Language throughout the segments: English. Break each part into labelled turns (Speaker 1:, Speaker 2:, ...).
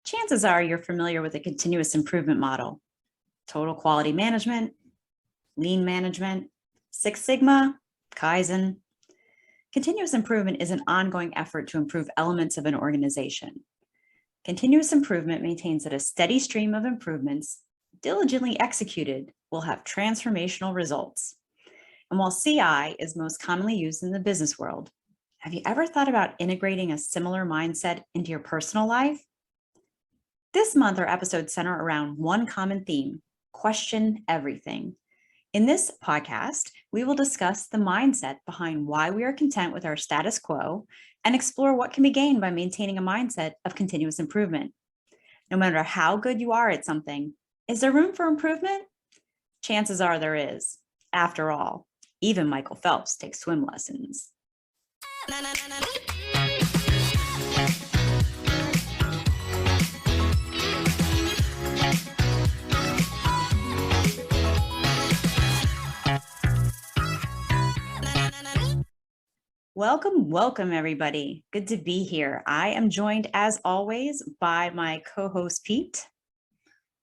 Speaker 1: chances are you're familiar with the continuous improvement model, total quality management, lean management, Six Sigma, Kaizen. Continuous improvement is an ongoing effort to improve elements of an organization. Continuous improvement maintains that a steady stream of improvements, diligently executed, will have transformational results. And while CI is most commonly used in the business world, have you ever thought about integrating a similar mindset into your personal life? This month, our episodes center around one common theme: question everything. In this podcast, we will discuss the mindset behind why we are content with our status quo and explore what can be gained by maintaining a mindset of continuous improvement. No matter how good you are at something, is there room for improvement? Chances are there is. After all, even Michael Phelps takes swim lessons. Welcome, everybody. Good to be here. I am joined, as always, by my co-host, Pete.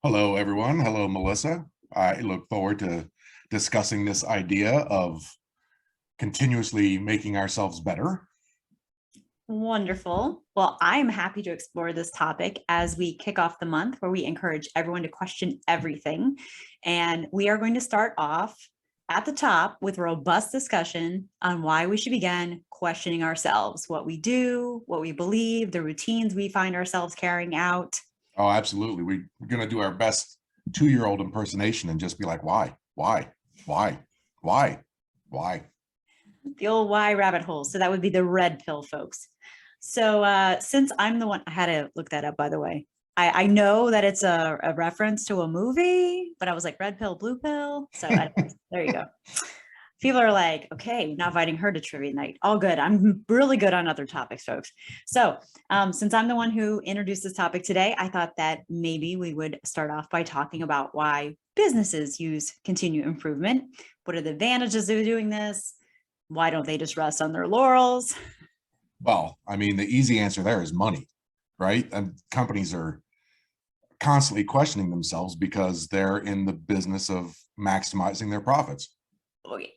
Speaker 2: Hello, everyone. Hello, Melissa. I look forward to discussing this idea of continuously making ourselves better.
Speaker 1: Wonderful. Well, I'm happy to explore this topic as we kick off the month, where we encourage everyone to question everything. And we are going to start off at the top with robust discussion on why we should begin questioning ourselves, what we do, what we believe, the routines we find ourselves carrying out.
Speaker 2: Oh, absolutely. We're going to do our best 2-year-old impersonation and just be like, why?
Speaker 1: The old why rabbit hole. So that would be the red pill, folks. So since I'm the one, I had to look that up, by the way. I know that it's a reference to a movie, but I was like, red pill, blue pill. So there you go. People are like, okay, not inviting her to trivia night. All good. I'm really good on other topics, folks. So since I'm the one who introduced this topic today, I thought that maybe we would start off by talking about why businesses use continuous improvement. What are the advantages of doing this? Why don't they just rest on their laurels?
Speaker 2: Well, I mean, the easy answer there is money, right? And companies are constantly questioning themselves because they're in the business of maximizing their profits.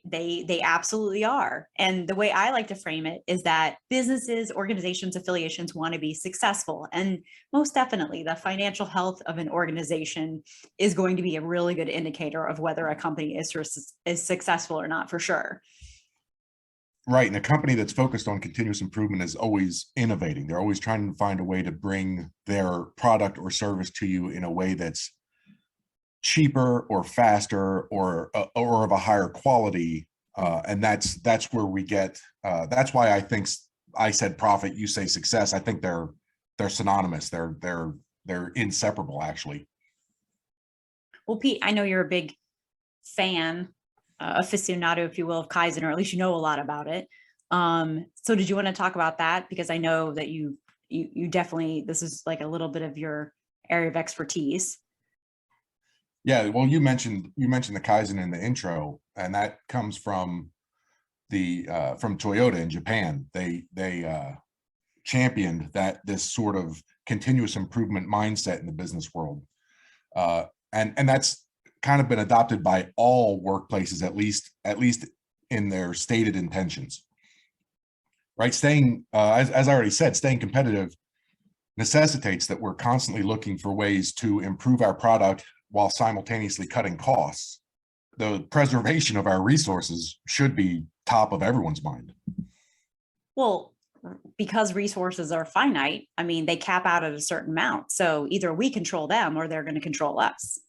Speaker 1: They absolutely are. And the way I like to frame it is that businesses, organizations, affiliations want to be successful. And most definitely, the financial health of an organization is going to be a really good indicator of whether a company is successful or not, for sure.
Speaker 2: Right. And a company that's focused on continuous improvement is always innovating. They're always trying to find a way to bring their product or service to you in a way that's cheaper or faster or of a higher quality. And that's where we get, that's why I think I said profit, you say success. I think they're synonymous. They're inseparable, actually.
Speaker 1: Well, Pete, I know you're a big fan, aficionado, if you will, of Kaizen, or at least you know a lot about it. So did you want to talk about that? Because I know that you definitely, this is like a little bit of your area of expertise.
Speaker 2: Yeah, well, you mentioned the Kaizen in the intro, and that comes from from Toyota in Japan. They championed this sort of continuous improvement mindset in the business world, and that's kind of been adopted by all workplaces, at least in their stated intentions. Right, staying as I already said, staying competitive necessitates that we're constantly looking for ways to improve our product while simultaneously cutting costs. The preservation of our resources should be top of everyone's mind.
Speaker 1: Well, because resources are finite, I mean, they cap out at a certain amount. So either we control them or they're going to control us.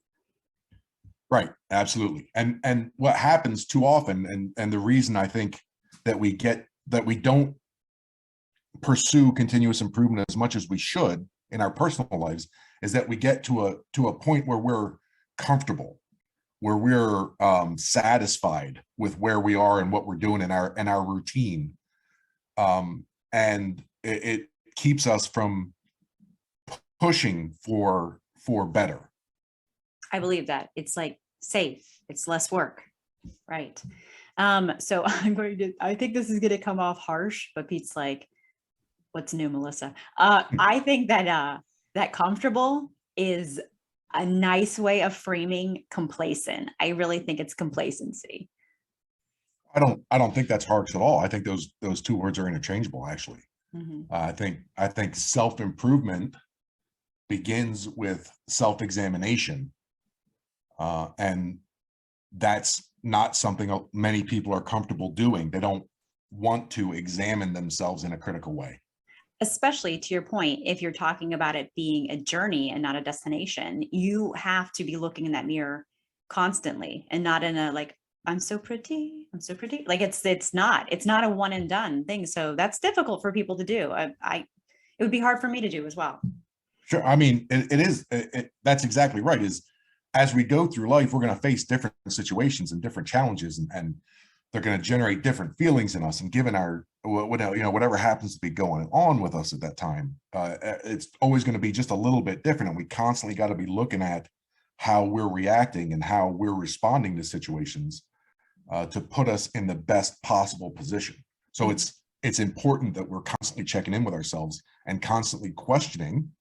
Speaker 2: Right, absolutely. And what happens too often, and the reason I think that we don't pursue continuous improvement as much as we should in our personal lives, is that we get to a point where we're comfortable, where we're satisfied with where we are and what we're doing in our routine, and it keeps us from pushing for better.
Speaker 1: I believe that it's like safe, it's less work, right? So I think this is going to come off harsh, but Pete's like, what's new, Melissa? I think that that comfortable is a nice way of framing complacent. I really think it's complacency.
Speaker 2: I don't think that's harsh at all. I think those two words are interchangeable, actually.
Speaker 1: Mhm.
Speaker 2: I think self-improvement begins with self-examination. And that's not something many people are comfortable doing. They don't want to examine themselves in a critical way.
Speaker 1: Especially to your point, if you're talking about it being a journey and not a destination, you have to be looking in that mirror constantly and not in a like, I'm so pretty, I'm so pretty. Like it's not a one and done thing. So that's difficult for people to do. It would be hard for me to do as well.
Speaker 2: Sure. I mean, it is, that's exactly right. Is as we go through life, we're going to face different situations and different challenges, and they're going to generate different feelings in us. And given our, whatever happens to be going on with us at that time, it's always going to be just a little bit different. And we constantly got to be looking at how we're reacting and how we're responding to situations to put us in the best possible position. So it's important that we're constantly checking in with ourselves and constantly questioning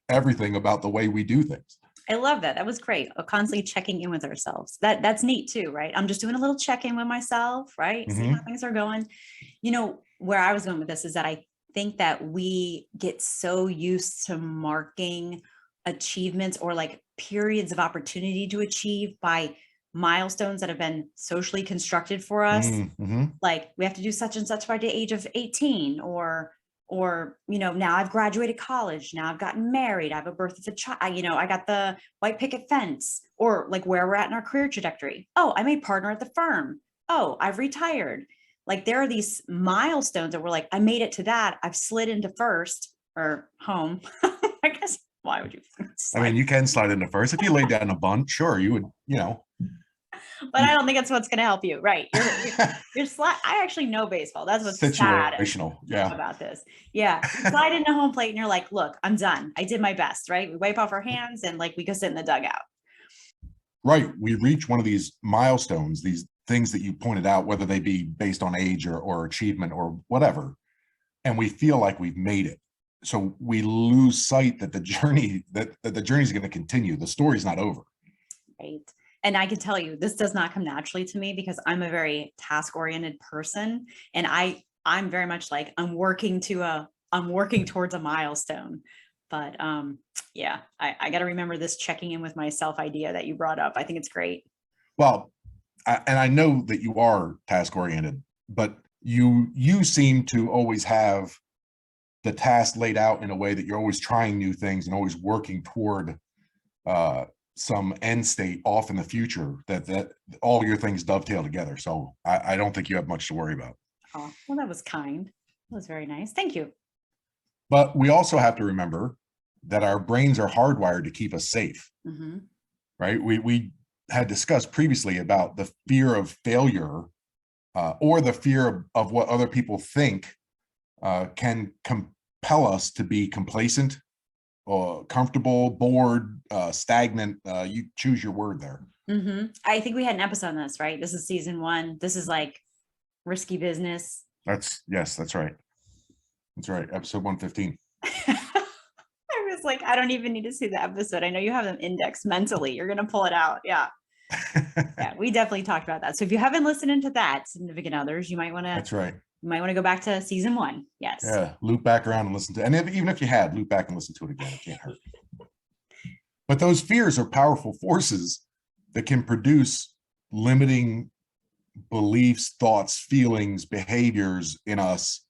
Speaker 2: everything about the way we do things.
Speaker 1: I love that. That was great. Constantly checking in with ourselves. That's neat too, right? I'm just doing a little check-in with myself, right? See how things are going. Where I was going with this is that I think that we get so used to marking achievements or like periods of opportunity to achieve by milestones that have been socially constructed for us.
Speaker 2: Mm-hmm.
Speaker 1: Like we have to do such and such by the age of 18 or now I've graduated college, now I've gotten married, I have a birth of a child, I got the white picket fence, or like where we're at in our career trajectory. Oh, I made partner at the firm. Oh, I've retired. Like there are these milestones that we're like, I made it to that. I've slid into first or home. I guess why would you
Speaker 2: I mean, you can slide into first. If you laid down a bunt, sure, you would,
Speaker 1: but I don't think that's what's going to help you. Right. You're I actually know baseball. That's what's
Speaker 2: situational. Yeah.
Speaker 1: About this. Yeah. You slide into home plate and you're like, look, I'm done. I did my best. Right. We wipe off our hands and like we go sit in the dugout.
Speaker 2: Right. We reach one of these milestones, these things that you pointed out, whether they be based on age or achievement or whatever, and we feel like we've made it. So we lose sight that the journey is going to continue. The story's not over.
Speaker 1: Right. And I can tell you, this does not come naturally to me because I'm a very task-oriented person. And I'm very much like, I'm working towards a milestone. But yeah, I got to remember this checking in with myself idea that you brought up. I think it's great.
Speaker 2: Well, and I know that you are task-oriented, but you seem to always have the task laid out in a way that you're always trying new things and always working toward some end state off in the future that all your things dovetail together. So I don't think you have much to worry about.
Speaker 1: Oh, well, that was kind. That was very nice. Thank you.
Speaker 2: But we also have to remember that our brains are hardwired to keep us safe, right? We had discussed previously about the fear of failure or the fear of what other people think can compel us to be complacent, comfortable, bored, stagnant. You choose your word there.
Speaker 1: I think we had an episode on this, right? This is season 1. This is like risky business.
Speaker 2: Yes, that's right. That's right. Episode 115.
Speaker 1: I was like, I don't even need to see the episode. I know you have them indexed mentally. You're going to pull it out. Yeah. Yeah, we definitely talked about that. So if you haven't listened to that, significant others, you might want to.
Speaker 2: That's right.
Speaker 1: You might want to go back to season 1. Yes.
Speaker 2: Yeah. Loop back around and listen to, and even if you had, loop back and listen to it again. It can't hurt. But those fears are powerful forces that can produce limiting beliefs, thoughts, feelings, behaviors in us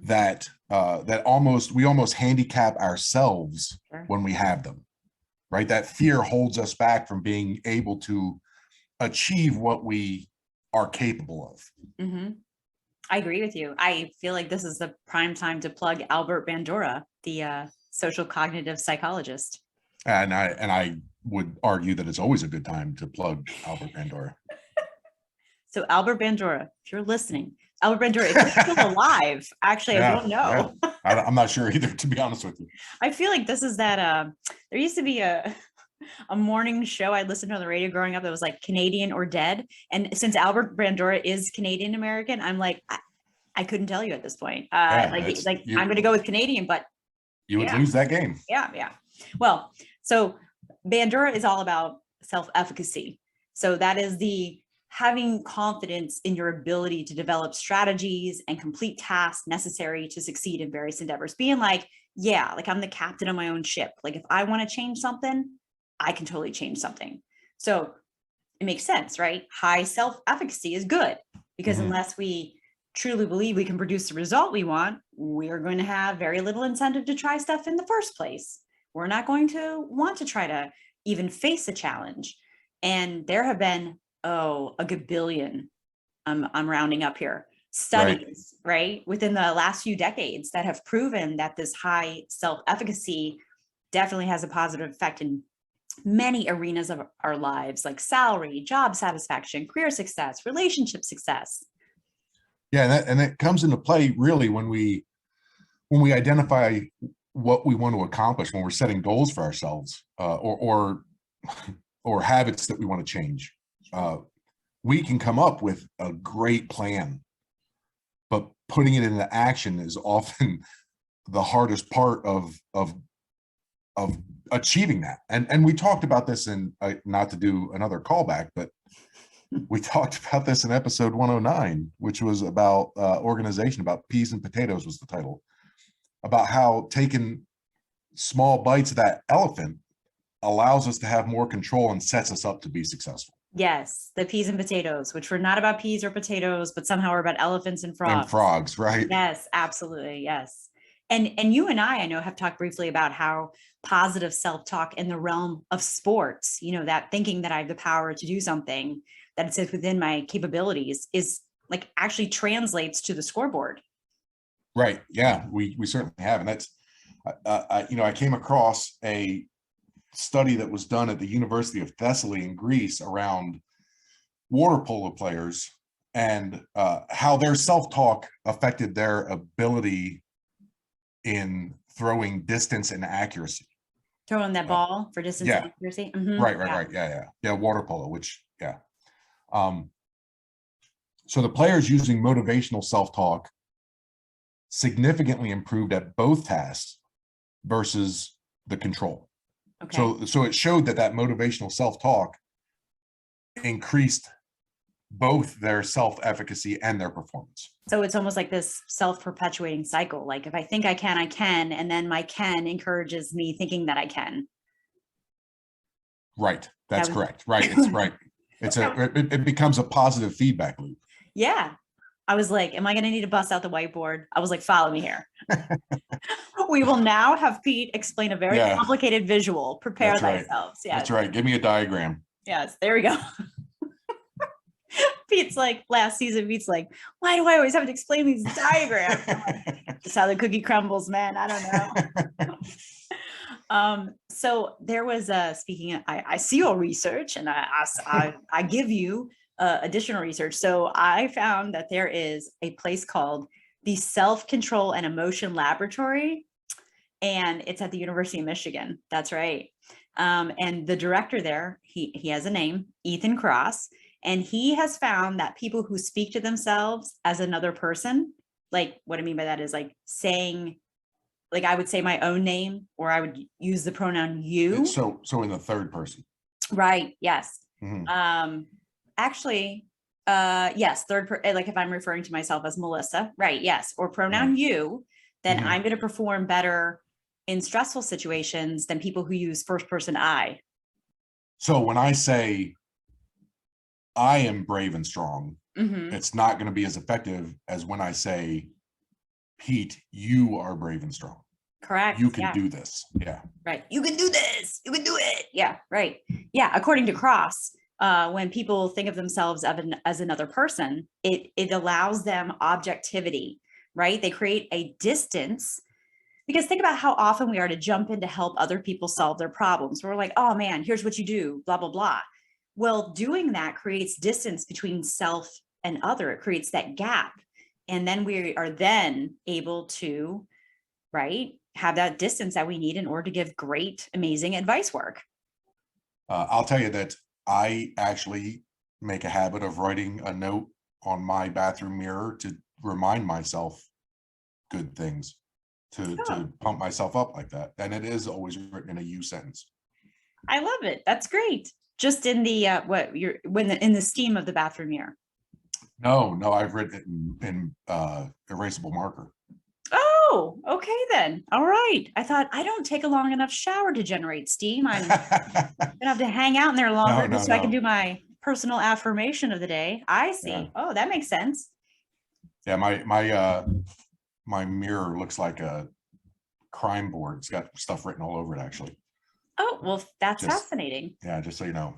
Speaker 2: that we almost handicap ourselves when we have them, right? That fear holds us back from being able to achieve what we are capable of.
Speaker 1: I agree with you. I feel like this is the prime time to plug Albert Bandura, the social cognitive psychologist.
Speaker 2: And I would argue that it's always a good time to plug Albert Bandura.
Speaker 1: So Albert Bandura, if you're listening, Albert Bandura, if you're still alive, actually, I don't know.
Speaker 2: Yeah. I'm not sure either, to be honest with you.
Speaker 1: I feel like this is that, there used to be a morning show I listened to on the radio growing up that was like Canadian or Dead. And since Albert Bandura is Canadian American, I'm like, I couldn't tell you at this point. I'm going to go with Canadian, but
Speaker 2: You would
Speaker 1: Yeah.
Speaker 2: lose that game.
Speaker 1: Yeah. Yeah. Well, so Bandura is all about self-efficacy. So that is the having confidence in your ability to develop strategies and complete tasks necessary to succeed in various endeavors. Being like, yeah, like I'm the captain of my own ship. Like if I want to change something, I can totally change something. So it makes sense, right? High self-efficacy is good because
Speaker 2: Mhm.
Speaker 1: unless we truly believe we can produce the result we want, we're going to have very little incentive to try stuff in the first place. We're not going to want to try to even face a challenge. And there have been, a gabillion, I'm rounding up here,
Speaker 2: Right.
Speaker 1: studies, right, within the last few decades that have proven that this high self-efficacy definitely has a positive effect in many arenas of our lives, like salary, job satisfaction, career success, relationship success.
Speaker 2: Yeah, and that comes into play really when we identify what we want to accomplish, when we're setting goals for ourselves, or habits that we want to change. We can come up with a great plan, but putting it into action is often the hardest part of achieving that. And we talked about this in, not to do another callback, but we talked about this in episode 109, which was about organization, about peas and potatoes was the title, about how taking small bites of that elephant allows us to have more control and sets us up to be successful.
Speaker 1: Yes, the peas and potatoes, which were not about peas or potatoes, but somehow are about elephants and
Speaker 2: And
Speaker 1: frogs.
Speaker 2: frogs, right?
Speaker 1: Yes, absolutely. Yes. And you and I know, have talked briefly about how positive self-talk in the realm of sports, that thinking that I have the power to do something that it sits within my capabilities is like actually translates to the scoreboard.
Speaker 2: Right. Yeah, we certainly have. And that's, I came across a study that was done at the University of Thessaly in Greece around water polo players and how their self-talk affected their ability in throwing distance and accuracy.
Speaker 1: Throwing that ball for distance and
Speaker 2: Yeah.
Speaker 1: accuracy.
Speaker 2: Right. Yeah. Water polo, which, yeah. So the players using motivational self-talk significantly improved at both tasks versus the control.
Speaker 1: Okay.
Speaker 2: So it showed that motivational self-talk increased both their self-efficacy and their performance.
Speaker 1: So it's almost like this self-perpetuating cycle. Like if I think I can, I can, and then my can encourages me thinking that I can.
Speaker 2: Right. That's correct. Right. It's right. It becomes a positive feedback loop.
Speaker 1: Yeah. I was like, am I going to need to bust out the whiteboard? I was like, follow me here. We will now have Pete explain a very complicated visual. Prepare thyself. Yes.
Speaker 2: That's right. Give me a diagram.
Speaker 1: Yes. There we go. Pete's like, last season, Pete's like, why do I always have to explain these diagrams? Like, just how the cookie crumbles, man. I don't know. So there was speaking of, I see your research and I give you additional research. So I found that there is a place called the Self-Control and Emotion Laboratory, and it's at the University of Michigan. That's right. And the director there, he has a name, Ethan Cross, and he has found that people who speak to themselves as another person, like what I mean by that is like saying, like I would say my own name, or I would use the pronoun you.
Speaker 2: So in the third person.
Speaker 1: Right. Yes.
Speaker 2: Mm-hmm.
Speaker 1: Actually, yes, like if I'm referring to myself as Melissa, right? Yes. Or pronoun you, then I'm going to perform better in stressful situations than people who use first person I.
Speaker 2: So when I say I am brave and strong, it's not going to be as effective as when I say, Pete, you are brave and strong.
Speaker 1: Correct.
Speaker 2: You can do this. Yeah.
Speaker 1: Right. You can do this. You can do it. Yeah. Right. Yeah. According to Cross, when people think of themselves as another person, it allows them objectivity, right? They create a distance, because think about how often we are to jump in to help other people solve their problems. We're like, oh man, here's what you do, blah, blah, blah. Well, doing that creates distance between self and other. It creates that gap. And then we are then able to, right, have that distance that we need in order to give great, amazing advice work.
Speaker 2: I'll tell you that I actually make a habit of writing a note on my bathroom mirror to remind myself good things. to
Speaker 1: Oh,
Speaker 2: pump myself up like that. And it is always written in a you sentence.
Speaker 1: I love it. That's great. Just in the in the steam of the bathroom mirror.
Speaker 2: No, I've written it in erasable marker.
Speaker 1: Oh, okay then. All right. I thought I don't take a long enough shower to generate steam. I'm gonna have to hang out in there longer
Speaker 2: No,
Speaker 1: just so I can
Speaker 2: no.
Speaker 1: do my personal affirmation of the day. I
Speaker 2: Yeah.
Speaker 1: see. Oh, that makes sense.
Speaker 2: Yeah, my mirror looks like a crime board. It's got stuff written all over it, actually.
Speaker 1: Oh, well, that's
Speaker 2: Just
Speaker 1: fascinating.
Speaker 2: yeah, just so you know.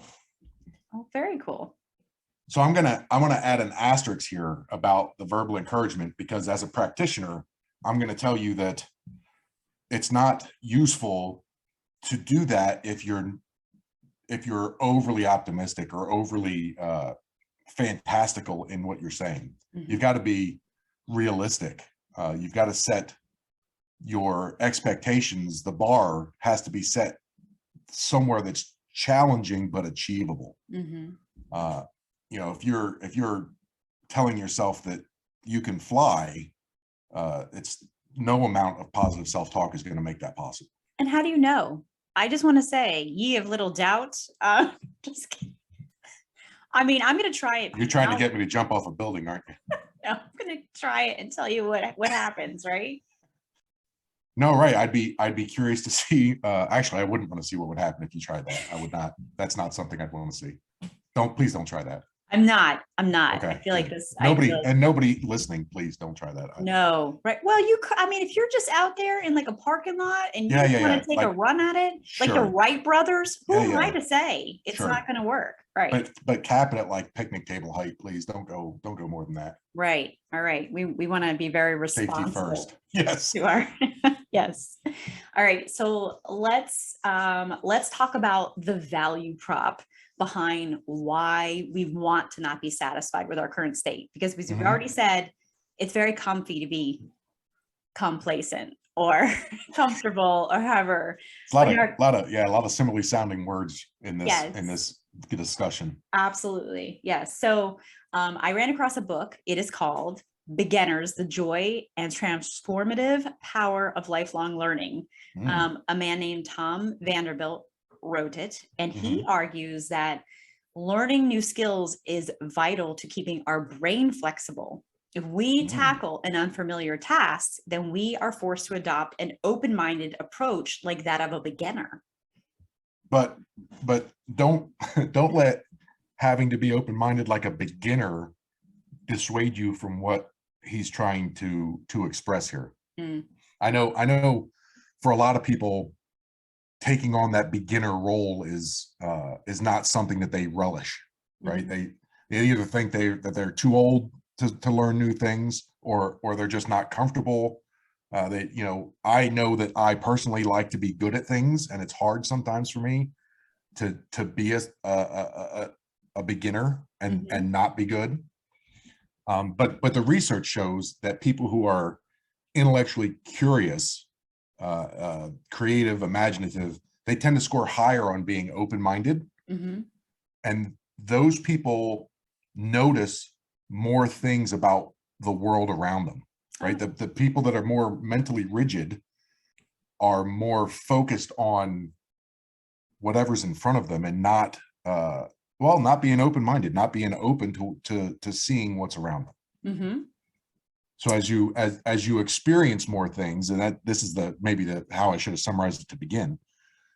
Speaker 1: Oh, very cool.
Speaker 2: So I'm gonna add an asterisk here about the verbal encouragement, because as a practitioner, I'm gonna tell you that it's not useful to do that if you're overly optimistic or overly fantastical in what you're saying.
Speaker 1: Mhm.
Speaker 2: You've got to be realistic. You've got to set your expectations. The bar has to be set somewhere that's challenging but achievable.
Speaker 1: Mhm.
Speaker 2: Uh, if you're telling yourself that you can fly, it's no amount of positive self-talk is going to make that possible.
Speaker 1: And how do you know? I just want to say, ye of little doubt. Just kidding. I mean, I'm going to try it
Speaker 2: You're trying to
Speaker 1: now.
Speaker 2: get me to jump off a building, aren't you?
Speaker 1: No, I'm going to try it and tell you what happens, right?
Speaker 2: No, right. I'd be curious to see. Actually, I wouldn't want to see what would happen if you tried that. I would not. That's not something I'd want to see. Please don't try that.
Speaker 1: I'm not. I'm not. I
Speaker 2: Okay,
Speaker 1: feel like
Speaker 2: good.
Speaker 1: this. I feel
Speaker 2: Nobody listening, please don't try that either.
Speaker 1: no, right. Well, I mean, if you're just out there in like a parking lot and you
Speaker 2: Yeah,
Speaker 1: just
Speaker 2: yeah,
Speaker 1: want
Speaker 2: yeah.
Speaker 1: to take a
Speaker 2: Like,
Speaker 1: run at it, like the
Speaker 2: sure.
Speaker 1: Wright brothers, who
Speaker 2: Yeah,
Speaker 1: am I
Speaker 2: yeah,
Speaker 1: to say it's
Speaker 2: sure.
Speaker 1: not going to work? Right.
Speaker 2: But cap it at like picnic table height, please. Don't go more than that.
Speaker 1: Right. All right. We want to be very
Speaker 2: Safety
Speaker 1: responsible
Speaker 2: first. Yes.
Speaker 1: to our yes. All right. So let's talk about the value prop behind why we want to not be satisfied with our current state. Because as we've
Speaker 2: Mhm.
Speaker 1: already said, it's very comfy to be complacent or comfortable or however.
Speaker 2: It's a lot of similarly sounding words in
Speaker 1: Yes,
Speaker 2: this discussion.
Speaker 1: absolutely. Yes. So I ran across a book. It is called Beginners, the Joy and Transformative Power of Lifelong Learning.
Speaker 2: Mm.
Speaker 1: A man named Tom Vanderbilt wrote it, and he
Speaker 2: Mhm.
Speaker 1: argues that learning new skills is vital to keeping our brain flexible. If we
Speaker 2: Mm.
Speaker 1: tackle an unfamiliar task, then we are forced to adopt an open-minded approach like that of a beginner.
Speaker 2: But don't don't let having to be open-minded like a beginner dissuade you from what he's trying to express here.
Speaker 1: Mm.
Speaker 2: I know for a lot of people, taking on that beginner role is not something that they relish, right?
Speaker 1: Mhm.
Speaker 2: They either think that they're too old to learn new things, or they're just not comfortable. I know that I personally like to be good at things, and it's hard sometimes for me to be a beginner and
Speaker 1: Mhm.
Speaker 2: not be good. But the research shows that people who are intellectually curious, creative, imaginative, they tend to score higher on being open-minded,
Speaker 1: Mhm.
Speaker 2: and those people notice more things about the world around them, right?
Speaker 1: Oh,
Speaker 2: The people that are more mentally rigid are more focused on whatever's in front of them, and not being open-minded, not being open to seeing what's around them.
Speaker 1: mhm.
Speaker 2: So as you experience more things, and that this is maybe the how I should have summarized it to begin.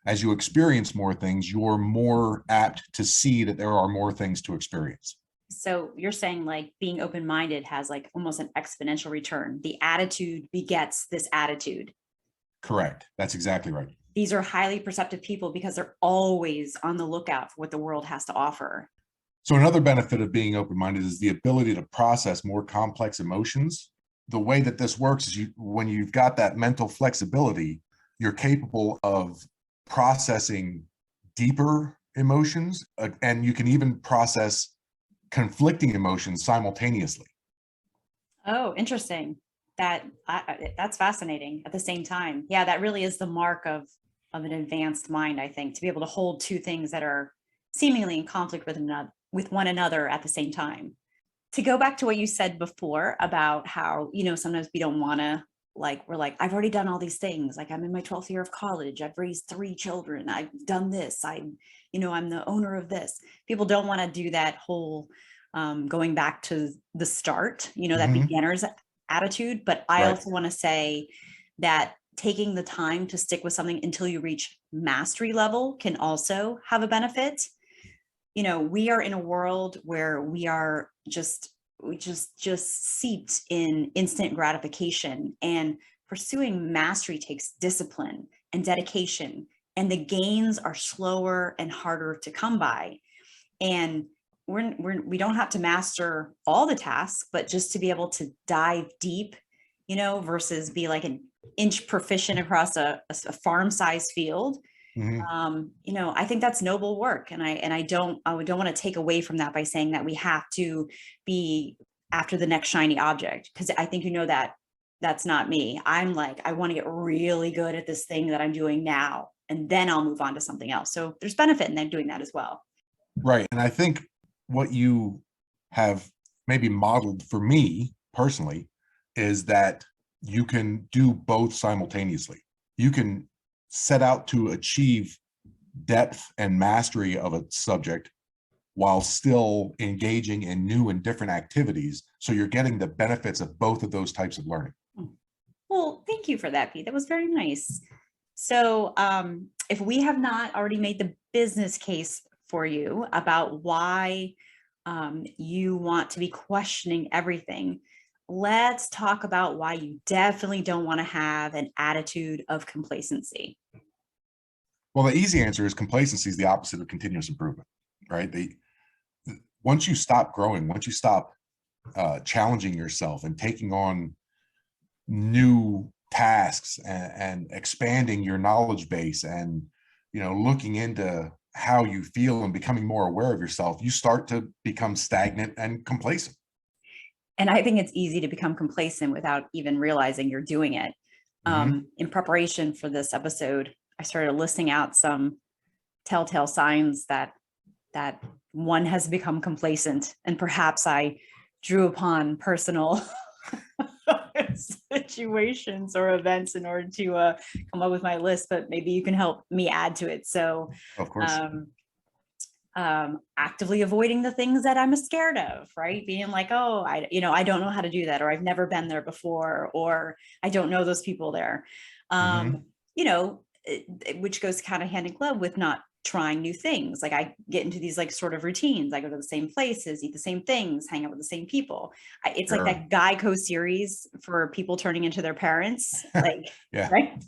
Speaker 2: As you experience more things, you're more apt to see that there are more things to experience.
Speaker 1: So you're saying like being open-minded has like almost an exponential return. The attitude begets this attitude.
Speaker 2: Correct. That's exactly right.
Speaker 1: These are highly perceptive people because they're always on the lookout for what the world has to offer.
Speaker 2: So another benefit of being open-minded is the ability to process more complex emotions. The way that this works is when you've got that mental flexibility, you're capable of processing deeper emotions, and you can even process conflicting emotions simultaneously.
Speaker 1: Oh, interesting. That's fascinating at the same time. Yeah, that really is the mark of an advanced mind, I think, to be able to hold two things that are seemingly in conflict with one another at the same time. To go back to what you said before about how, sometimes we don't want to we're like, I've already done all these things. Like I'm in my 12th year of college. I've raised 3 children. I've done this. I'm the owner of this. People don't want to do that whole going back to the start, that
Speaker 2: Mhm.
Speaker 1: beginner's attitude. But I
Speaker 2: Right.
Speaker 1: also want to say that taking the time to stick with something until you reach mastery level can also have a benefit. We are in a world where we just seeped in instant gratification, and pursuing mastery takes discipline and dedication, and the gains are slower and harder to come by. And we don't have to master all the tasks, but just to be able to dive deep, versus be like an inch proficient across a farm size field.
Speaker 2: Mhm.
Speaker 1: I think that's noble work. And I don't want to take away from that by saying that we have to be after the next shiny object. Cause I think, that that's not me. I'm like, I want to get really good at this thing that I'm doing now, and then I'll move on to something else. So there's benefit in them doing that as well.
Speaker 2: Right. And I think what you have maybe modeled for me personally is that you can do both simultaneously. You can set out to achieve depth and mastery of a subject while still engaging in new and different activities. So you're getting the benefits of both of those types of learning.
Speaker 1: Well, thank you for that, Pete. That was very nice. So, if we have not already made the business case for you about why you want to be questioning everything, let's talk about why you definitely don't want to have an attitude of complacency.
Speaker 2: Well, the easy answer is complacency is the opposite of continuous improvement, right? Once you stop growing, once you stop challenging yourself and taking on new tasks and expanding your knowledge base and looking into how you feel and becoming more aware of yourself, you start to become stagnant and complacent.
Speaker 1: And I think it's easy to become complacent without even realizing you're doing it.
Speaker 2: Hmm.
Speaker 1: In preparation for this episode, I started listing out some telltale signs that one has become complacent, and perhaps I drew upon personal situations or events in order to come up with my list, but maybe you can help me add to it. So
Speaker 2: Of course.
Speaker 1: um, actively avoiding the things that I'm scared of, right? Being like, oh, I don't know how to do that, or I've never been there before, or I don't know those people there.
Speaker 2: Hmm.
Speaker 1: Which goes kind of hand in glove with not trying new things. Like I get into these like sort of routines. I go to the same places, eat the same things, hang out with the same people. It's like
Speaker 2: Sure.
Speaker 1: that Geico series for people turning into their parents, like,
Speaker 2: Yeah.
Speaker 1: right?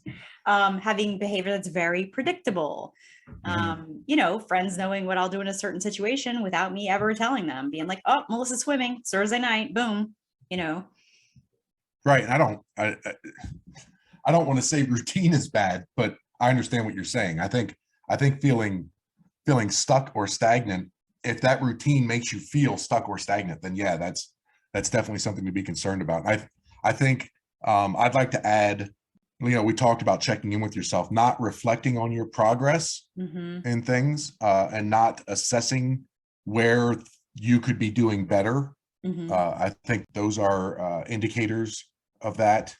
Speaker 1: Having behavior that's very predictable.
Speaker 2: Hmm.
Speaker 1: Friends knowing what I'll do in a certain situation without me ever telling them, being like, oh, Melissa's swimming, it's Thursday night, boom, you know.
Speaker 2: Right. And I don't want to say routine is bad, but I understand what you're saying. I think feeling stuck or stagnant, if that routine makes you feel stuck or stagnant, then yeah, that's definitely something to be concerned about. I think I'd like to add, we talked about checking in with yourself, not reflecting on your progress
Speaker 1: Mm-hmm.
Speaker 2: in things, and not assessing where you could be doing better.
Speaker 1: Mm-hmm.
Speaker 2: I think those are indicators of that.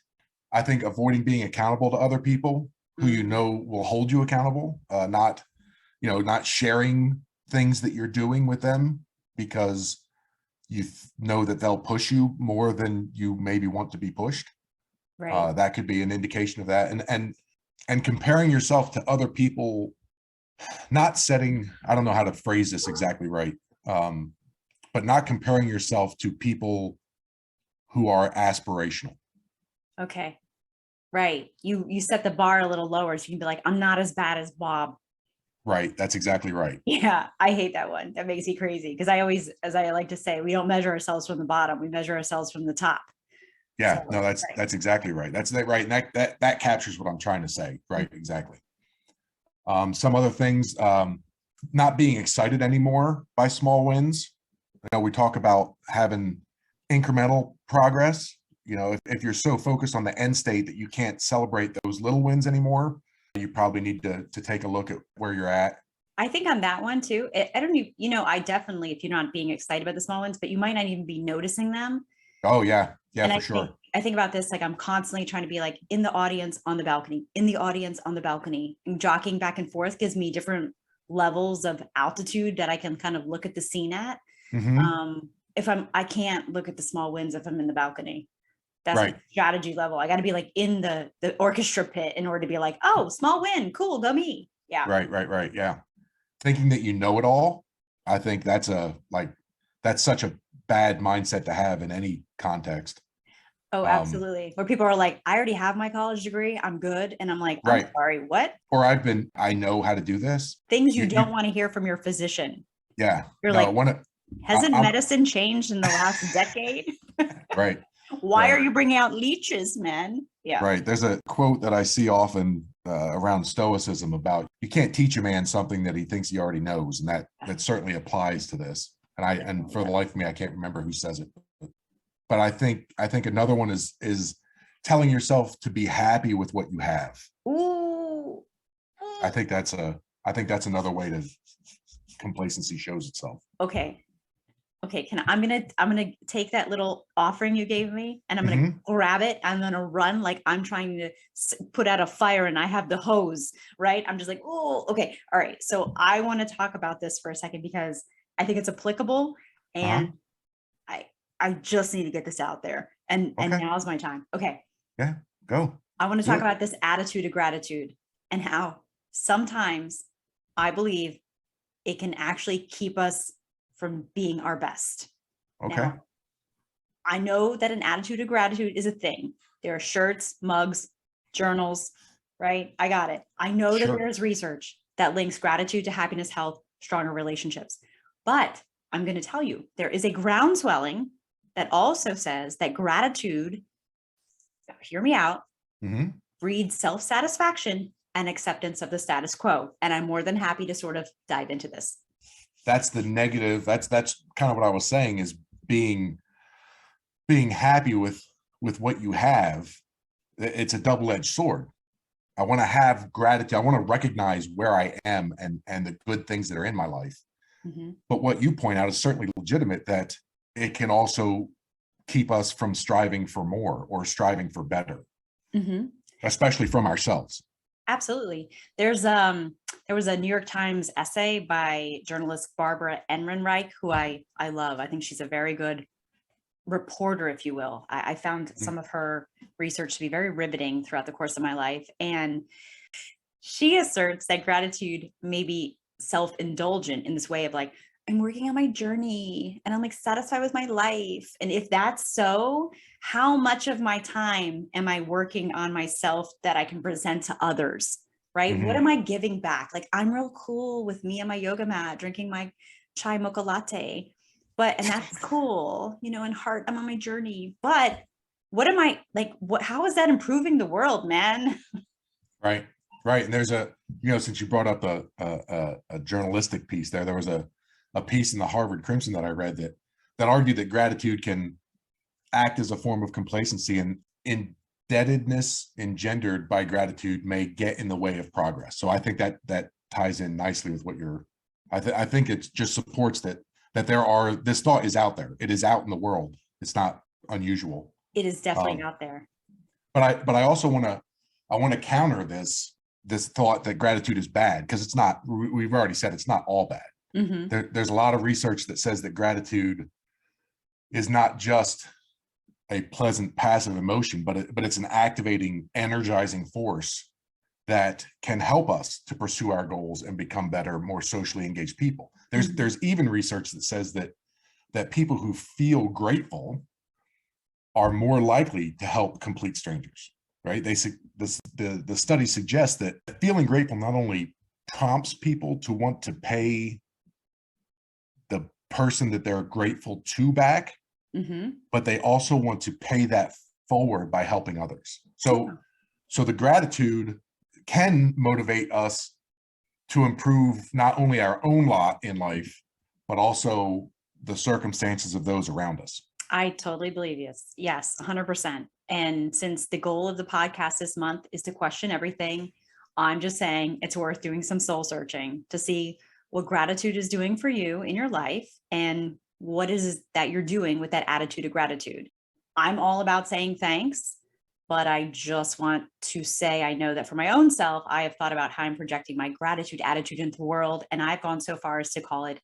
Speaker 2: I think avoiding being accountable to other people who will hold you accountable, not sharing things that you're doing with them because you know that they'll push you more than you maybe want to be pushed.
Speaker 1: Right.
Speaker 2: That could be an indication of that. And comparing yourself to other people, not setting, I don't know how to phrase this exactly right, but not comparing yourself to people who are aspirational.
Speaker 1: Okay. Right. You set the bar a little lower so you can be like, I'm not as bad as Bob.
Speaker 2: Right. That's exactly right.
Speaker 1: Yeah, I hate that one. That makes me crazy because I always, as I like to say, we don't measure ourselves from the bottom, we measure ourselves from the top.
Speaker 2: Yeah, no,
Speaker 1: So, right.
Speaker 2: that's exactly right. That's that right. And that captures what I'm trying to say. Right. Exactly. Some other things, not being excited anymore by small wins. We talk about having incremental progress. If you're so focused on the end state that you can't celebrate those little wins anymore, you probably need to take a look at where you're at.
Speaker 1: I think on that one too, I don't even, I definitely, if you're not being excited about the small ones, but you might not even be noticing them.
Speaker 2: Oh yeah. Yeah,
Speaker 1: And
Speaker 2: for sure.
Speaker 1: I think about this, like I'm constantly trying to be like in the audience on the balcony, in the audience on the balcony, and jockeying back and forth gives me different levels of altitude that I can kind of look at the scene at.
Speaker 2: Hmm.
Speaker 1: If I can't look at the small wins if I'm in the balcony. That's my
Speaker 2: Right.
Speaker 1: strategy level. I got to be like in the orchestra pit in order to be like, oh, small win, cool, go me. Yeah.
Speaker 2: Right. Right. Right. Yeah. Thinking that you know it all, I think that's such a bad mindset to have in any context.
Speaker 1: Oh,
Speaker 2: Um,
Speaker 1: absolutely. Where people are like, I already have my college degree, I'm good, and I'm like, I'm
Speaker 2: right.
Speaker 1: sorry, what?
Speaker 2: Or I know how to do this.
Speaker 1: Things you
Speaker 2: You
Speaker 1: don't want to hear from your physician.
Speaker 2: yeah.
Speaker 1: You're
Speaker 2: No,
Speaker 1: like, hasn't
Speaker 2: I'm
Speaker 1: medicine changed in the last decade?
Speaker 2: right.
Speaker 1: Why are
Speaker 2: Right.
Speaker 1: you bringing out leeches, man? Yeah.
Speaker 2: Right. There's a quote that I see often around stoicism about you can't teach a man something that he thinks he already knows, and that certainly applies to this. And for the life of me, I can't remember who says it, but I think another one is telling yourself to be happy with what you have.
Speaker 1: Ooh.
Speaker 2: I think that's another way to complacency shows itself.
Speaker 1: Okay. Okay, I'm gonna take that little offering you gave me and I'm gonna
Speaker 2: Hmm.
Speaker 1: grab it. I'm gonna run like I'm trying to put out a fire and I have the hose, right? I'm just like, oh, okay, all right. So I want to talk about this for a second because I think it's applicable
Speaker 2: Uh-huh.
Speaker 1: and I I just need to get this out there. And
Speaker 2: Okay.
Speaker 1: now's my time. Okay.
Speaker 2: Yeah. Go.
Speaker 1: I want to
Speaker 2: Do
Speaker 1: talk
Speaker 2: it.
Speaker 1: about this attitude of gratitude and how sometimes I believe it can actually keep us from being our best.
Speaker 2: Okay.
Speaker 1: Now, I know that an attitude of gratitude is a thing. There are shirts, mugs, journals, right? I got it. I know that
Speaker 2: Sure.
Speaker 1: there's research that links gratitude to happiness, health, stronger relationships. But I'm going to tell you, there is a groundswelling that also says that gratitude, hear me out,
Speaker 2: Hmm.
Speaker 1: breeds self satisfaction and acceptance of the status quo. And I'm more than happy to sort of dive into this.
Speaker 2: That's the negative. That's kind of what I was saying is being being happy with what you have. It's a double-edged sword. I want to have gratitude. I want to recognize where I am and the good things that are in my life.
Speaker 1: Mm-hmm.
Speaker 2: But what you point out is certainly legitimate, that it can also keep us from striving for more or striving for better,
Speaker 1: Mm-hmm.
Speaker 2: especially from ourselves.
Speaker 1: Absolutely. There was a New York Times essay by journalist Barbara Ehrenreich, who I love. I think she's a very good reporter, if you will. I found some of her research to be very riveting throughout the course of my life. And she asserts that gratitude may be self-indulgent in this way of like, I'm working on my journey and I'm like satisfied with my life. And if that's so, how much of my time am I working on myself that I can present to others? Right? What
Speaker 2: Mm-hmm.
Speaker 1: am I giving back? Like I'm real cool with me and my yoga mat, drinking my chai mocha latte. And that's cool, in heart, I'm on my journey. But what am I like? How is that improving the world, man?
Speaker 2: Right. Right. And there's since you brought up a journalistic piece there was a piece in the Harvard Crimson that I read that argued that gratitude can act as a form of complacency, and indebtedness engendered by gratitude may get in the way of progress. So I think that ties in nicely with what I think it just supports that this thought is out there. It is out in the world. It's not unusual.
Speaker 1: It is definitely
Speaker 2: Um,
Speaker 1: out there.
Speaker 2: but I also want to counter this thought that gratitude is bad, because it's not. We've already said it's not all bad.
Speaker 1: Mm-hmm.
Speaker 2: There's a lot of research that says that gratitude is not just a pleasant passive emotion, but it's an activating, energizing force that can help us to pursue our goals and become better, more socially engaged people. There's even research that says that people who feel grateful are more likely to help complete strangers. Right? The study suggests that feeling grateful not only prompts people to want to pay the person that they're grateful to back,
Speaker 1: Mm-hmm.
Speaker 2: but they also want to pay that forward by helping others. So the gratitude can motivate us to improve not only our own lot in life, but also the circumstances of those around us.
Speaker 1: I totally believe yes. Yes, 100%. And since the goal of the podcast this month is to question everything, I'm just saying it's worth doing some soul searching to see what gratitude is doing for you in your life and what is that you're doing with that attitude of gratitude. I'm all about saying thanks, but I just want to say, I know that for my own self, I have thought about how I'm projecting my gratitude attitude into the world. And I've gone so far as to call it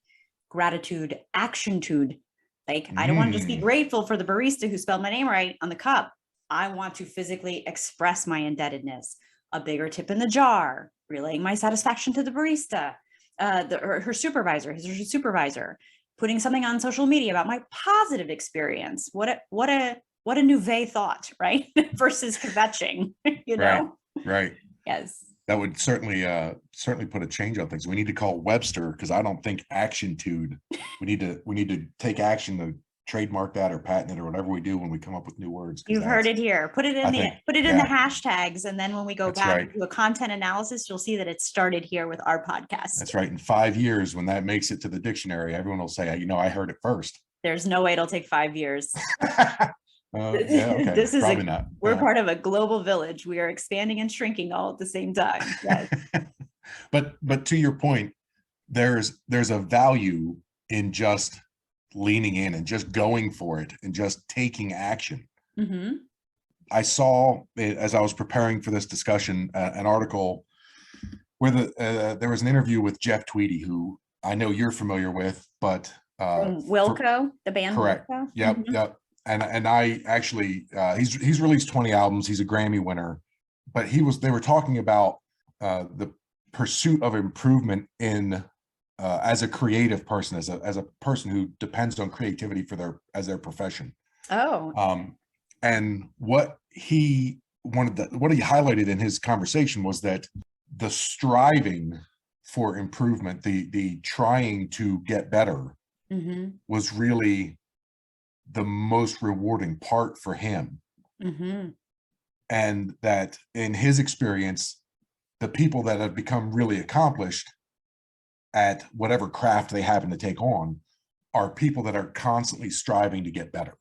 Speaker 1: gratitude actiontude. Like, I don't want to just be
Speaker 2: Mm,
Speaker 1: grateful for the barista who spelled my name right on the cup. I want to physically express my indebtedness, a bigger tip in the jar, relaying my satisfaction to the barista, her supervisor, her supervisor, putting something on social media about my positive experience. What a nouvelle thought, right? Versus kvetching, you
Speaker 2: right,
Speaker 1: know?
Speaker 2: right.
Speaker 1: Yes.
Speaker 2: That would certainly put a change on things. We need to call Webster, because I don't think actiontude. We need to take action to trademark that or patent it or whatever we do when we come up with new words. Because
Speaker 1: You've heard
Speaker 2: that's,
Speaker 1: it here. Put it
Speaker 2: I
Speaker 1: in the
Speaker 2: think,
Speaker 1: put it in the
Speaker 2: yeah,
Speaker 1: hashtags. And then when we go
Speaker 2: that's
Speaker 1: back
Speaker 2: right.
Speaker 1: and do a content analysis, you'll see that it started here with our podcast.
Speaker 2: That's right. In 5 years, when that makes it to the dictionary, everyone will say, I heard it first.
Speaker 1: There's no way it'll take 5 years.
Speaker 2: Yeah, okay.
Speaker 1: This is
Speaker 2: Probably not.
Speaker 1: we're
Speaker 2: Yeah.
Speaker 1: part of a global village. We are expanding and shrinking all at the same time. Yes.
Speaker 2: But to your point, there's a value in just leaning in and just going for it and just taking action.
Speaker 1: Mm-hmm.
Speaker 2: I saw it as I was preparing for this discussion, an article where there was an interview with Jeff Tweedy, who I know you're familiar with, but
Speaker 1: From Wilco, the band
Speaker 2: correct.
Speaker 1: Wilco.
Speaker 2: Yep,
Speaker 1: Mhm.
Speaker 2: yep. And I actually he's released 20 albums. He's a Grammy winner, but they were talking about the pursuit of improvement in as a creative person, as a person who depends on creativity as their profession.
Speaker 1: Oh.
Speaker 2: And what he highlighted in his conversation was that the striving for improvement, the trying to get better,
Speaker 1: Mm-hmm.
Speaker 2: was really the most rewarding part for him.
Speaker 1: Mm-hmm.
Speaker 2: And that in his experience, the people that have become really accomplished at whatever craft they happen to take on are people that are constantly striving to get better.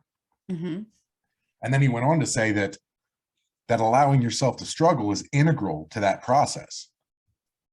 Speaker 1: Mm-hmm.
Speaker 2: And then he went on to say that allowing yourself to struggle is integral to that process,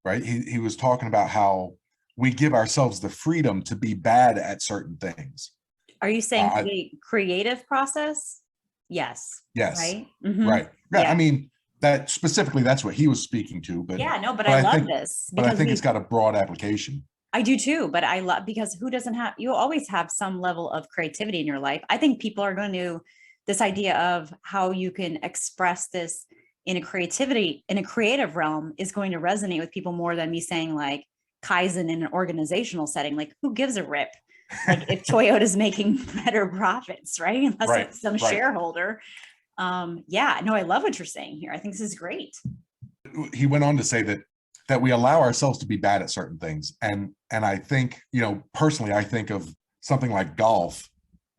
Speaker 2: right? He was talking about how we give ourselves the freedom to be bad at certain things.
Speaker 1: Are you saying
Speaker 2: Uh,
Speaker 1: the creative process? Yes.
Speaker 2: yes,
Speaker 1: Right. Mm-hmm.
Speaker 2: right. Yeah,
Speaker 1: Yeah.
Speaker 2: I mean, that specifically, that's what he was speaking to, but
Speaker 1: Yeah. No, but
Speaker 2: but
Speaker 1: I
Speaker 2: I
Speaker 1: love
Speaker 2: think
Speaker 1: this
Speaker 2: but I
Speaker 1: because
Speaker 2: think it's got a broad application.
Speaker 1: I do too, but I love because who doesn't have, you always have some level of creativity in your life. I think people are going to, this idea of how you can express this in a creative realm is going to resonate with people more than me saying like Kaizen in an organizational setting. Like, who gives a rip? Like, if Toyota's making better profits, right? Unless
Speaker 2: Right,
Speaker 1: it's some
Speaker 2: right.
Speaker 1: shareholder. Yeah, no, I love what you're saying here. I think this is great.
Speaker 2: He went on to say that we allow ourselves to be bad at certain things, and I think, personally, I think of something like golf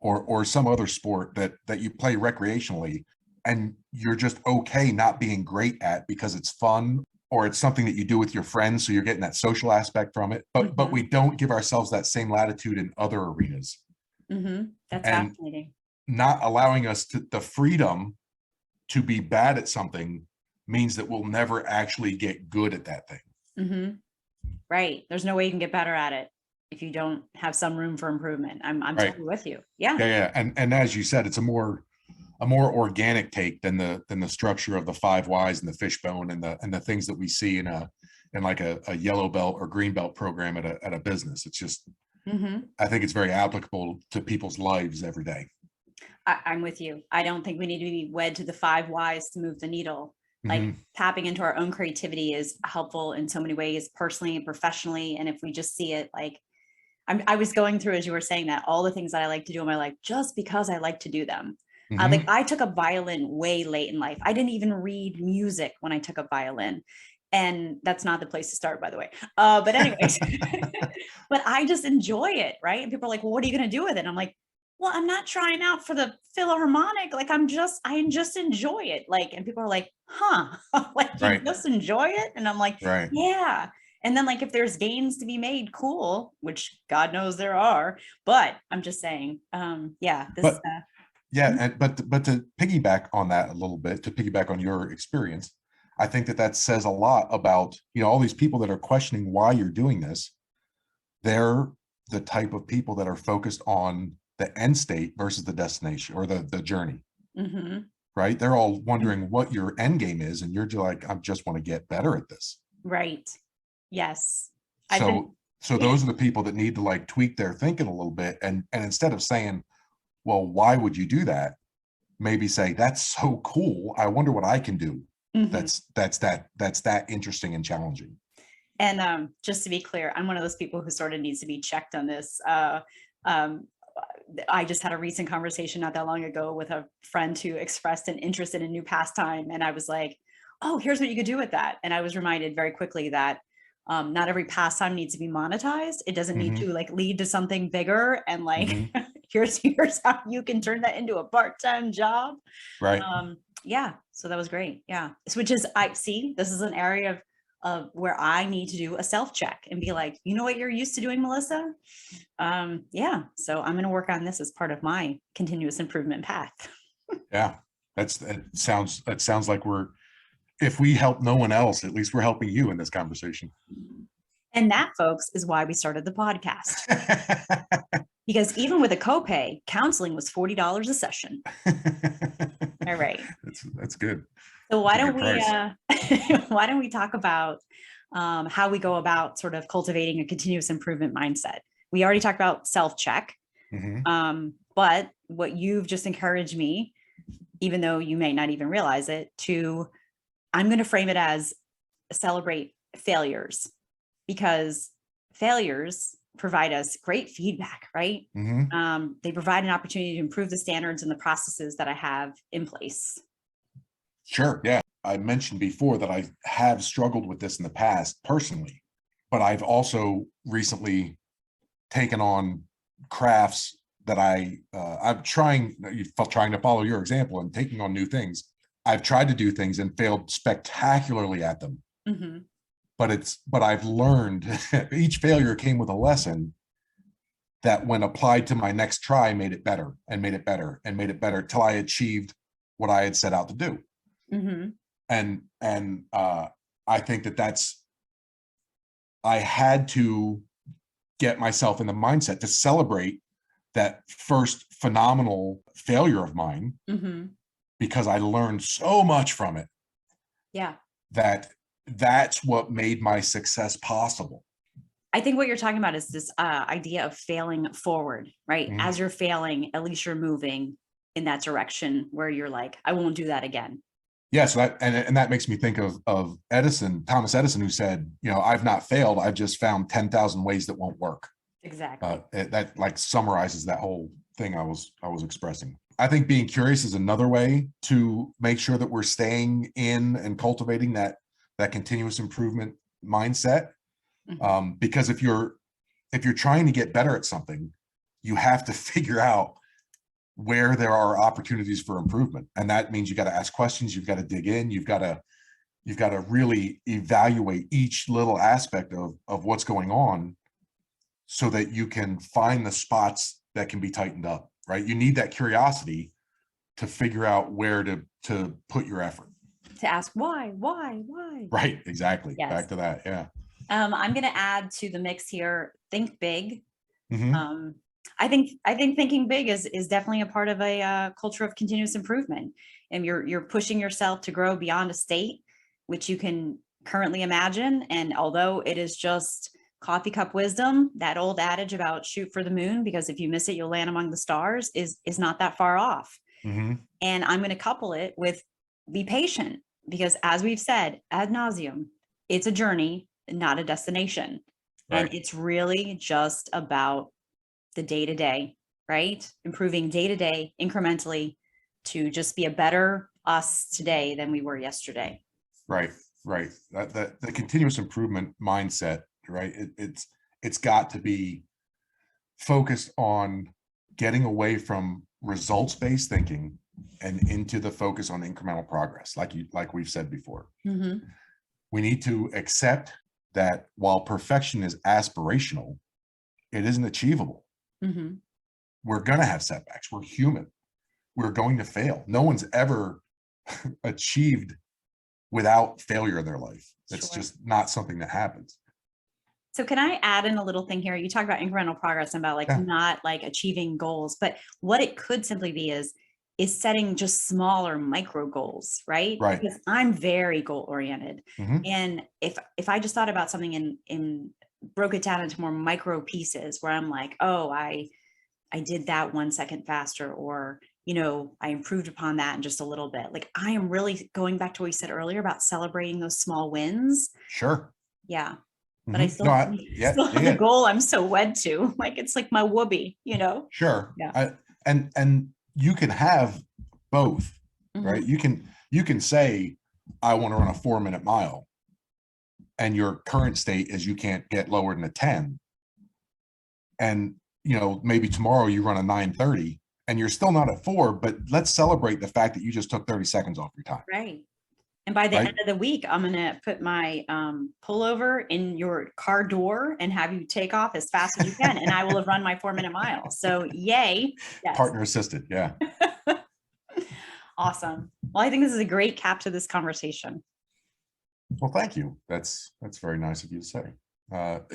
Speaker 2: or some other sport that you play recreationally, and you're just okay not being great at because it's fun or it's something that you do with your friends, so you're getting that social aspect from it, but we don't give ourselves that same latitude in other arenas.
Speaker 1: Mm-hmm. That's
Speaker 2: And
Speaker 1: fascinating.
Speaker 2: not allowing us the freedom to be bad at something means that we'll never actually get good at that thing.
Speaker 1: Mm-hmm. Right. There's no way you can get better at it if you don't have some room for improvement. I'm
Speaker 2: Right.
Speaker 1: totally with you. Yeah.
Speaker 2: Yeah. And as you said, it's a more organic take than the structure of the 5 whys and the fishbone and the things that we see in like a yellow belt or green belt program at a business. It's just,
Speaker 1: Mm-hmm.
Speaker 2: I think it's very applicable to people's lives every day.
Speaker 1: I'm with you. I don't think we need to be wed to the 5 whys to move the needle. Like,
Speaker 2: Mhm.
Speaker 1: tapping into our own creativity is helpful in so many ways, personally and professionally. And if we just see it, like, I was going through, as you were saying that, all the things that I like to do in my life, just because I like to do them. Like,
Speaker 2: Mhm.
Speaker 1: I took up violin way late in life. I didn't even read music when I took up violin. And that's not the place to start, by the way. But anyways, but I just enjoy it, right? And people are like, well, what are you going to do with it? And I'm like, well, I'm not trying out for the Philharmonic. Like, I just enjoy it. Like, and people are like, huh, like, you
Speaker 2: Right.
Speaker 1: just enjoy it? And I'm like,
Speaker 2: Right.
Speaker 1: yeah. And then, like, if there's gains to be made, cool, which God knows there are, but I'm just saying, yeah, this,
Speaker 2: But yeah,
Speaker 1: mhm.
Speaker 2: but to piggyback on that a little bit, to piggyback on your experience, I think that says a lot about, all these people that are questioning why you're doing this. They're the type of people that are focused on the end state versus the destination or the journey.
Speaker 1: Mhm.
Speaker 2: right? They're all wondering what your end game is, and you're just like, I just want to get better at this.
Speaker 1: Right. Yes. I've been,
Speaker 2: So
Speaker 1: yeah.
Speaker 2: those are the people that need to like tweak their thinking a little bit, and instead of saying, well, why would you do that? Maybe say, that's so cool. I wonder what I can do.
Speaker 1: Mhm.
Speaker 2: That's that interesting and challenging.
Speaker 1: And just to be clear, I'm one of those people who sort of needs to be checked on this. Um, I just had a recent conversation not that long ago with a friend who expressed an interest in a new pastime. And I was like, oh, here's what you could do with that. And I was reminded very quickly that not every pastime needs to be monetized. It doesn't need
Speaker 2: Mhm,
Speaker 1: to like lead to something bigger. And like,
Speaker 2: mhm,
Speaker 1: here's how you can turn that into a part-time job.
Speaker 2: right.
Speaker 1: Yeah, so that was great. Yeah. Which is, I see, this is an area of where I need to do a self-check and be like, you know what you're used to doing, Melissa? Yeah. So I'm going to work on this as part of my continuous improvement path.
Speaker 2: Yeah, that sounds like we're, if we help no one else, at least we're helping you in this conversation.
Speaker 1: And that, folks, is why we started the podcast. Because even with a copay, counseling was $40 a session. All right.
Speaker 2: That's good.
Speaker 1: So
Speaker 2: That's
Speaker 1: why
Speaker 2: a
Speaker 1: don't
Speaker 2: good
Speaker 1: we
Speaker 2: price.
Speaker 1: why don't we talk about how we go about sort of cultivating a continuous improvement mindset? We already talked about self-check,
Speaker 2: Mhm.
Speaker 1: but what you've just encouraged me, even though you may not even realize it, to I'm going to frame it as celebrate failures, because failures provide us great feedback, right?
Speaker 2: Mhm.
Speaker 1: They provide an opportunity to improve the standards and the processes that I have in place.
Speaker 2: Sure. Yeah. I mentioned before that I have struggled with this in the past personally, but I've also recently taken on crafts that I'm trying to follow your example and taking on new things. I've tried to do things and failed spectacularly at them,
Speaker 1: Mhm.
Speaker 2: but I've learned each failure came with a lesson that when applied to my next try made it better and made it better and made it better till I achieved what I had set out to do.
Speaker 1: Mhm.
Speaker 2: And I think that's I had to get myself in the mindset to celebrate that first phenomenal failure of mine,
Speaker 1: Mhm.
Speaker 2: because I learned so much from it
Speaker 1: Yeah.
Speaker 2: that that's what made my success possible.
Speaker 1: I think what you're talking about is this idea of failing forward, right?
Speaker 2: Mhm.
Speaker 1: As you're failing, at least you're moving in that direction where you're like, I won't do that again.
Speaker 2: Yeah, so and that makes me think of Edison, Thomas Edison, who said, I've not failed, I've just found 10,000 ways that won't work.
Speaker 1: Exactly.
Speaker 2: That like summarizes that whole thing I was expressing. I think being curious is another way to make sure that we're staying in and cultivating that continuous improvement mindset.
Speaker 1: Mhm.
Speaker 2: Because if you're trying to get better at something, you have to figure out where there are opportunities for improvement, and that means you got to ask questions. You've got to dig in. You've got to really evaluate each little aspect of what's going on, so that you can find the spots that can be tightened up, right? You need that curiosity to figure out where to put your effort.
Speaker 1: To ask why?
Speaker 2: Right, exactly.
Speaker 1: Yes.
Speaker 2: Back to that. Yeah.
Speaker 1: I'm going to add to the mix here. Think big.
Speaker 2: Hmm.
Speaker 1: Um, I think thinking big is definitely a part of a culture of continuous improvement, and you're pushing yourself to grow beyond a state which you can currently imagine. And although it is just coffee cup wisdom, that old adage about shoot for the moon, because if you miss it, you'll land among the stars, is not that far off.
Speaker 2: Hmm.
Speaker 1: And I'm going to couple it with be patient, because as we've said ad nauseum, it's a journey, not a destination. And
Speaker 2: Right.
Speaker 1: it's really just about the day to day, right? Improving day to day incrementally to just be a better us today than we were yesterday.
Speaker 2: Right. Right. That the continuous improvement mindset, right? It's got to be focused on getting away from results-based thinking and into the focus on incremental progress, like we've said before.
Speaker 1: Mhm.
Speaker 2: We need to accept that while perfection is aspirational, it isn't achievable.
Speaker 1: Mhm.
Speaker 2: We're going to have setbacks. We're human. We're going to fail. No one's ever achieved without failure in their life. It's
Speaker 1: Sure.
Speaker 2: just not something that happens.
Speaker 1: So can I add in a little thing here? You talk about incremental progress and about like
Speaker 2: Yeah.
Speaker 1: not like achieving goals, but what it could simply be is is setting just smaller micro goals, right?
Speaker 2: Right.
Speaker 1: Because I'm very goal oriented.
Speaker 2: Mhm.
Speaker 1: And if I just thought about something in broke it down into more micro pieces where I'm like, oh, I did that 1 second faster, or, I improved upon that in just a little bit. Like, I am really going back to what you said earlier about celebrating those small wins.
Speaker 2: Sure.
Speaker 1: Yeah. But I
Speaker 2: Mhm. No, yeah,
Speaker 1: still
Speaker 2: yeah,
Speaker 1: have the
Speaker 2: yeah.
Speaker 1: goal I'm so wed to. Like, it's like my whoopee,
Speaker 2: Sure.
Speaker 1: Yeah.
Speaker 2: And you can have both, right?
Speaker 1: Mhm.
Speaker 2: You can say, I want to run a 4-minute mile, and your current state is you can't get lower than a 10. And maybe tomorrow you run a 9:30 and you're still not at 4, but let's celebrate the fact that you just took 30 seconds off your time.
Speaker 1: Right. And by the
Speaker 2: Right.
Speaker 1: end of the week, I'm going to put my pullover in your car door and have you take off as fast as you can. And I will have run my 4-minute mile. So yay. Yes.
Speaker 2: Partner assisted. Yeah.
Speaker 1: Awesome. Well, I think this is a great cap to this conversation.
Speaker 2: Well, thank you. That's very nice of you to say.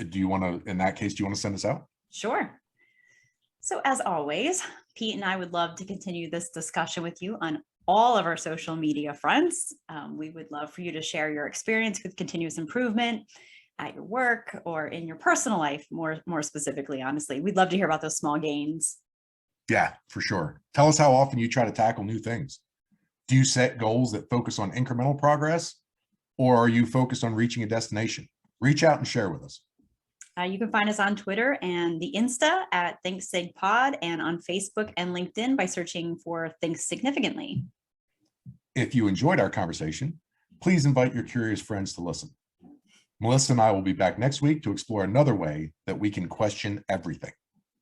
Speaker 2: Do you want to, in that case, do you want to send us out?
Speaker 1: Sure. So as always, Pete and I would love to continue this discussion with you on all of our social media fronts. We would love for you to share your experience with continuous improvement at your work or in your personal life, more specifically. Honestly, we'd love to hear about those small gains.
Speaker 2: Yeah, for sure. Tell us how often you try to tackle new things. Do you set goals that focus on incremental progress, or are you focused on reaching a destination? Reach out and share with us.
Speaker 1: You can find us on Twitter and the Insta at ThinkSigPod, and on Facebook and LinkedIn by searching for Think Significantly.
Speaker 2: If you enjoyed our conversation, please invite your curious friends to listen. Melissa and I will be back next week to explore another way that we can question everything.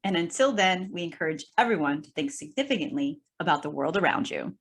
Speaker 1: And until then, we encourage everyone to think significantly about the world around you.